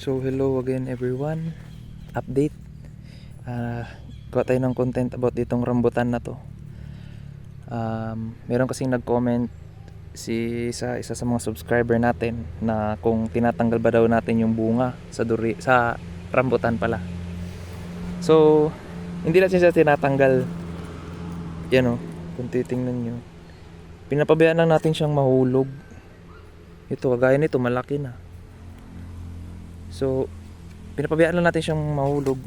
So hello again everyone. Update. Gawa tayo ng content about ditong rambutan na to. Meron kasing nag-comment isa sa mga subscriber natin na kung tinatanggal ba daw natin yung bunga sa rambutan pala. So hindi natin siya tinatanggal. Yan o, kung titingnan nyo. Pinapabayaan lang natin siyang mahulog. Ito, kagaya nito, malaki na. So pinapabayaan lang natin siyang mahulog.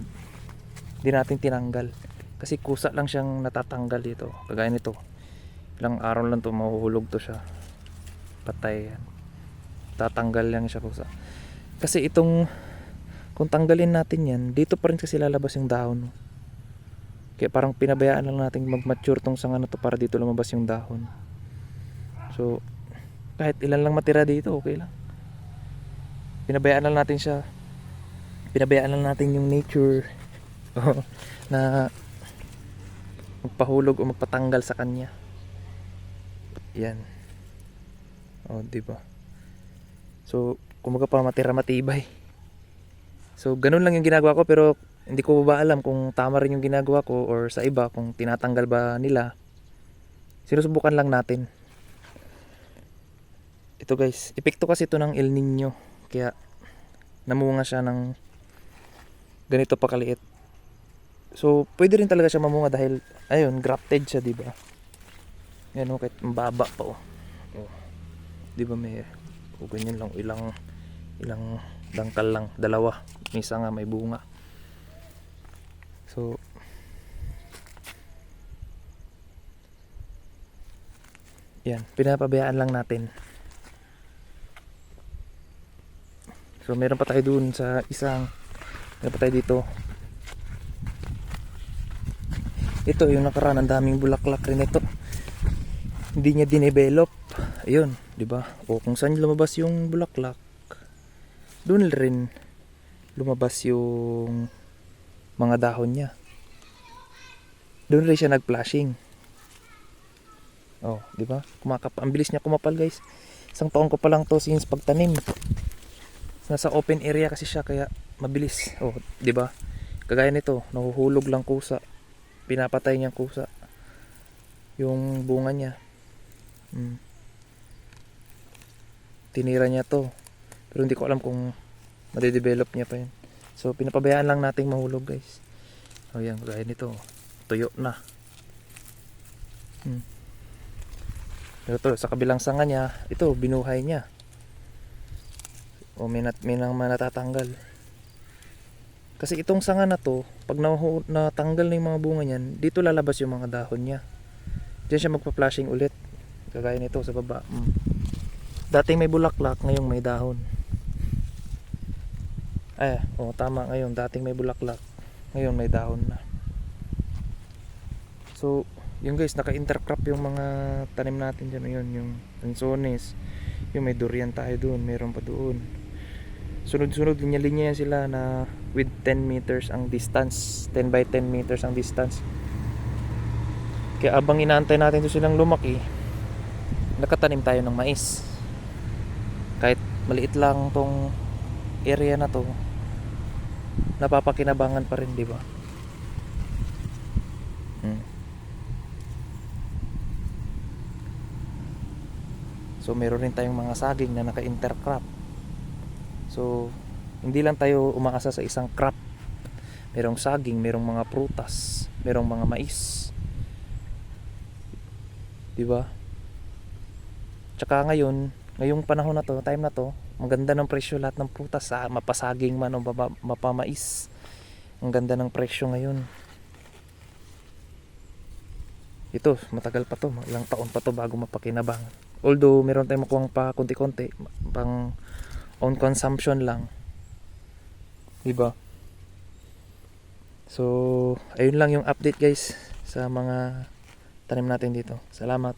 Hindi natin tinanggal kasi kusa lang siyang natatanggal dito. Kagaya nito, ilang araw lang to mahuhulog to siya, patay yan, tatanggal lang siya kusa. Kasi itong, kung tanggalin natin yan, dito pa rin kasi lalabas yung dahon. Kaya parang pinabayaan lang natin mag-mature tong sanga na to para dito lumabas yung dahon. So kahit ilan lang matira dito, okay lang. Pinabayaan lang natin siya, pinabayaan lang natin yung nature na magpahulog o magpatanggal sa kanya. Yan. Di ba? So, kumaga pa matira matibay. So, ganun lang yung ginagawa ko, pero hindi ko ba alam kung tama rin yung ginagawa ko or sa iba kung tinatanggal ba nila. Sinusubukan lang natin. Ito guys, epekto kasi ito ng El Nino, kaya namunga siya ng ganito pa kaliit. So, pwede rin talaga siya mamunga dahil, ayun, grafted siya, diba? Yan o, kahit mababa pa o. Diba may, ganyan lang, ilang dangkal lang, dalawa. Misa nga may bunga. So, yan, pinapabayaan lang natin. So, meron pa tayo dun sa meron pa tayo dito. Ito yung nakaraan, ang daming bulaklak rin ito. Hindi niya dinevelop. Ayun, 'di ba? O kung saan lumabas yung bulaklak, doon rin lumabas yung mga dahon niya. Doon rin siya nag-flashing. 'Di ba? Ang bilis niya kumapal, guys. Isang taon ko pa lang to since pagtanim. Nasa open area kasi siya kaya mabilis. 'Di ba? Kagaya nito, nahuhulog lang kusa. Pinapatay niyang kusa yung bunga niya. Tinira niya to, pero hindi ko alam kung madedevelop niya pa yun. So pinapabayaan lang nating mahulog, guys. Yan, gaya nito, tuyo na. Pero to, sa kabilang sanga niya, ito binuhay niya. May nang natatanggal. Kasi itong sanga na to, pag natanggal na yung mga bunga niyan, dito lalabas yung mga dahon niya. Diyan siya magpa-flashing ulit. Kagaya nito sa baba. Dating may bulaklak, ngayong may dahon. Tama, ngayon dating may bulaklak, ngayon may dahon na. So, yung guys, naka-intercrop yung mga tanim natin dyan. Yun, yung lansones, yung may durian tayo doon, meron pa doon. Sunod-sunod, linya-linya yan sila na with 10 meters ang distance, 10 by 10 meters ang distance. Kaya abang inaantay natin to silang lumaki, nakatanim tayo ng mais. Kahit maliit lang tong area na to, napapakinabangan pa rin, di ba? So meron rin tayong mga saging na naka-intercrop. So hindi lang tayo umaasa sa isang crop. Merong saging, merong mga prutas, merong mga mais. Diba? Tsaka ngayong panahon na to, time na to, maganda ng presyo lahat ng prutas, mapasaging man o mapamais. Ang ganda ng presyo ngayon. Ito, matagal pa to, ilang taon pa to bago mapakinabang. Although meron tayong makuhang pa konti-konti, pang own consumption lang. Diba? So ayun lang yung update, guys, sa mga tanim natin dito. Salamat.